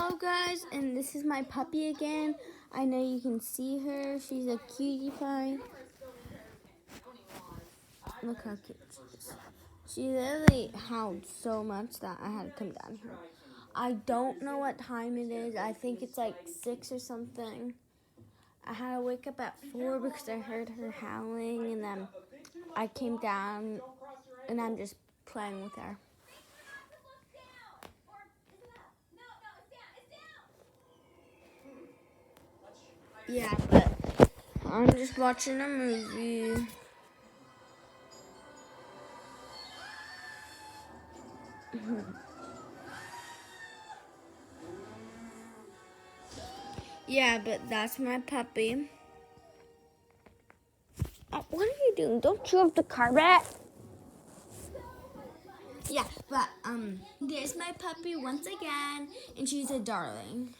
Hello guys, and this is my puppy again. I know you can see her. She's a cutie pie. Look how cute she is. She literally howled so much that I had to come down here. I don't know what time it is. I think it's like 6 or something. I had to wake up at 4 because I heard her howling, and then I came down and I'm just playing with her. Yeah, but I'm just watching a movie. Yeah, but that's my puppy. Oh, what are you doing? Don't chew up the carpet. Yeah, but there's my puppy once again, and she's a darling.